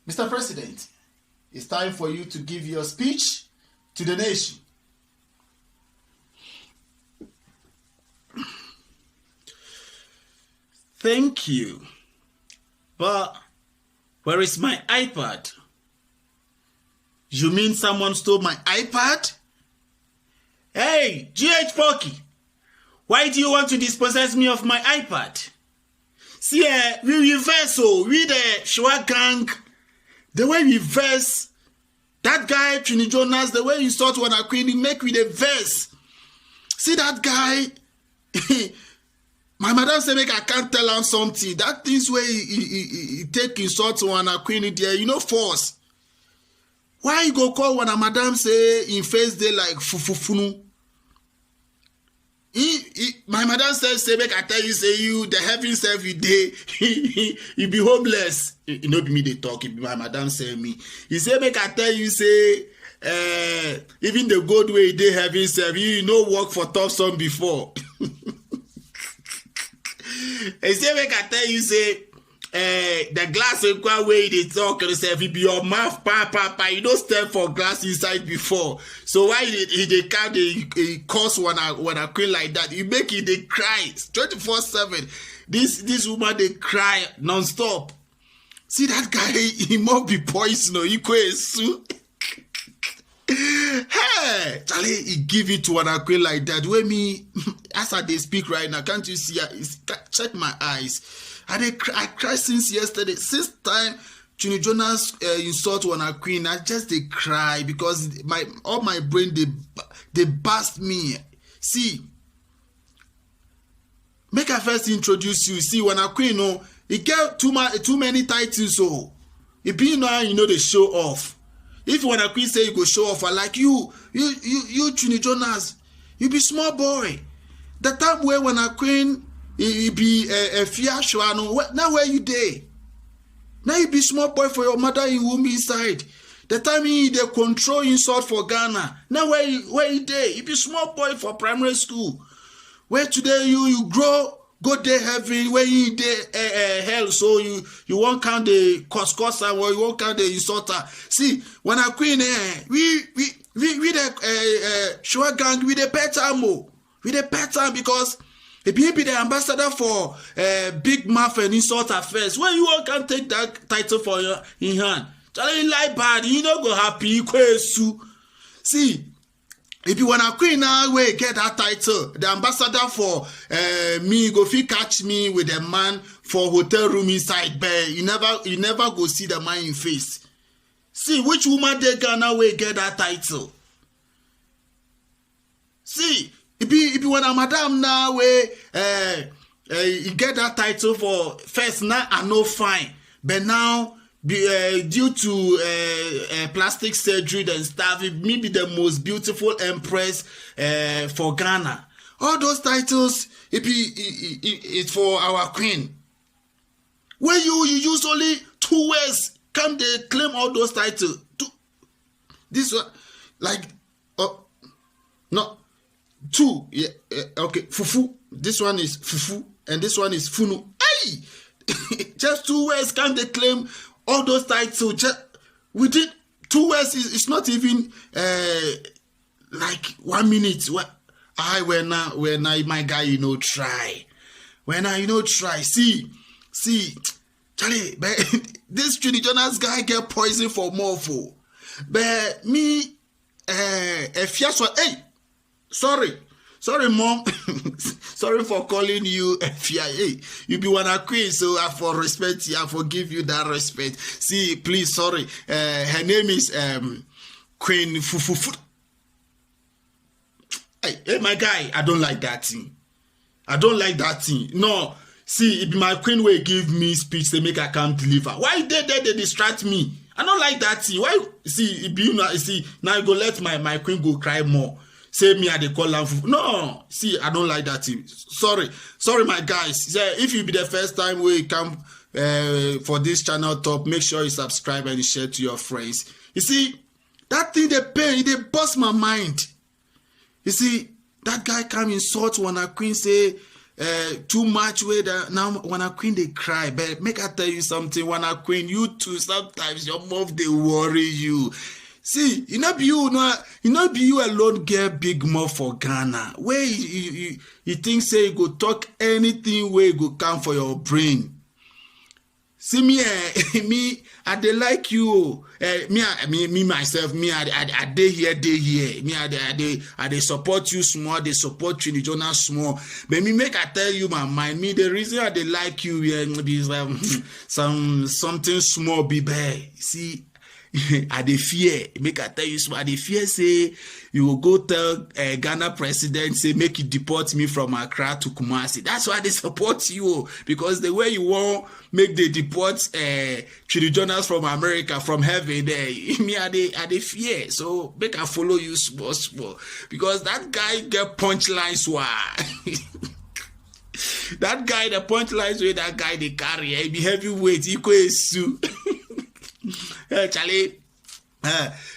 Mr. President, it's time for you to give your speech to the nation. Thank you. But where is my iPad? You mean someone stole my iPad? Hey, GH Porky, why do you want to dispossess me of my iPad? See, we reverse, we the Showa gang, the way we verse, that guy, Trini Jonas, the way you start when a queen, you make with a verse. See that guy, my madam say make I can't tell him something. That things where he take insult to one a queen there, you know force. Why you go call when a madam say in face day like fufufunu? My madam says, say, make I tell you, say you, the heaven self you day, you be homeless. You know, be me they talk, it be my madam say me. He say, make I tell you, say, even the good way they heaven self, you know work for top son before. He say, make I tell you, say, the glass way they talk yourself, it be your mouth, pa, you don't stand for glass inside before. So why they can't they cause when I queen like that? You make it they cry 24/7. This woman they cry non-stop. See that guy, he must be poison or equal. Hey, Charlie, he give it to one queen like that. Where me, as I they speak right now, can't you see? Check my eyes. I cry since yesterday. Since time Trini Jonas insult one a queen, I just they cry because all my brain they bust me. See, make I first introduce you. See, when a queen, no, he get too many titles. So if you know they show off. If when a queen say you go show off, I like you Trini Jonas, you be small boy. The time where when a queen. He be a fiashwa no. Now where you day? Now you be small boy for your mother in womb inside. The time he the control insult for Ghana. Now where you day? You be small boy for primary school. Where today you grow, go there heaven. Where you day hell? So you won't count the coscosa or you won't count the insulter. See when I queen we the Showa gang with the better mo. With the better because. If he be the ambassador for Big Mouth and Insult Affairs, when you all can take that title for your in hand, Charlie lie bad, you don't go happy. See, if you wanna queen now, we get that title, the ambassador for me go fit catch me with a man for hotel room inside bed. You never go see the man in face. See which woman they gonna we get that title. See. If you want a madam now where you get that title for first now I know fine, but now due to plastic surgery and stuff, it may be the most beautiful empress for Ghana. All those titles it's for our queen. When you use only 2 words, come they claim all those titles. This one like no. 2, yeah, okay, fufu. This one is fufu, and this one is funu. Hey, just 2 words can they claim all those titles? Just within 2 words, it's not even like 1 minute. When I my guy, try. When I try. See, Charlie, but this Trini Jonas guy get poison for more for. But me, if you hey. Sorry, mom. Sorry for calling you FIA. You be one queen, so I for respect you. I forgive you that respect. See, please, sorry. Her name is Queen Fufufu. Hey, my guy, I don't like that thing. No, see, if my queen will give me speech, they make I can't deliver. Why they distract me? I don't like that thing. Why? See, now you go let my queen go cry more. Say me at the call lamp. No, see, I don't like that thing. Sorry, my guys. If you be the first time we come for this channel top, make sure you subscribe and share to your friends. You see, that thing they pay, they bust my mind. You see, that guy come insult one a queen say too much way that now when a queen they cry. But make I tell you something, when a queen, you too, sometimes your mouth they worry you. See, you know be you alone get big mouth for Ghana. Where you think say you go talk anything where you go come for your brain. See me, I dey like you. Me myself, I dey here. Me, I dey support you small. They support Trini Jonas small. But me make I tell you my mind. Me the reason I dey like you is something small be bad. See, I dey fear. Make I tell you small. I dey fear say you will go tell Ghana president say make you deport me from Accra to Kumasi. That's why they support you, because the way you want make they deport Trini Jonas from America from heaven there. Me I dey fear. So make I follow you small because that guy get punchlines. That guy the punchlines way that guy they carry. He be heavyweight. Equal Sue. Charlie,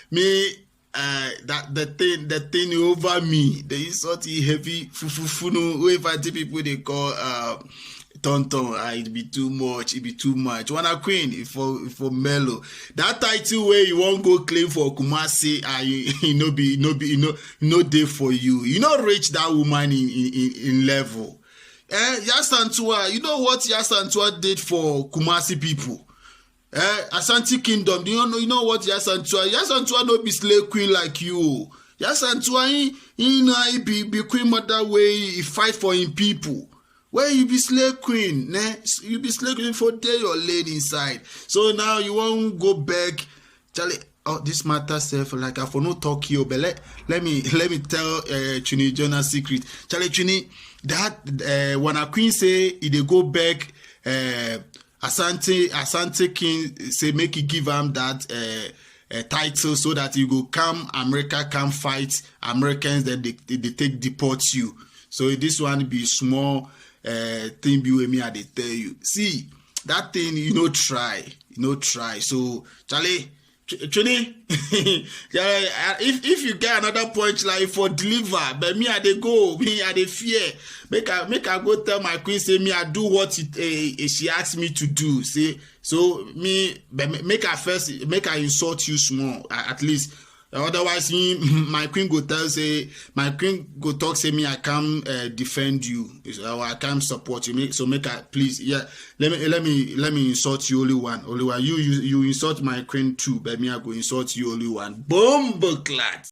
me that the thing over me. The insult heavy fufufuno. Whoever the people they call tonton. It be too much. It be too much. Wanna queen for Mellow. That title where you won't go claim for Kumasi. No day for you. You not reach that woman in level. Yasantua. You know what Yasantua did for Kumasi people? Ashanti Kingdom, you know what Yasantua no be slave queen like you. Yasantua he be queen mother way he fight for him people. Where you be slave queen, you be slave queen for there your lady inside. So now you won't go back. Charlie, oh, this matter self like I for no talk here, but let me tell Trini Jonas secret. Charlie Trini, that when a queen say he they go back Asante King say make you give him that title so that you go come America come fight Americans that they take deport you. So this one be small thing be with me I they tell you. See that thing you no try. So Charlie Trini, if you get another punch like for deliver, but me I dey go, me I dey fear. Make I go tell my queen say me I do what she asked me to do. Say so me make I insult you small at least. Otherwise, my queen go talk say me I can't defend you or I can't support you. So make I please let me insult you only one. You insult my queen too, but me I go insult you only one. Boom, clad.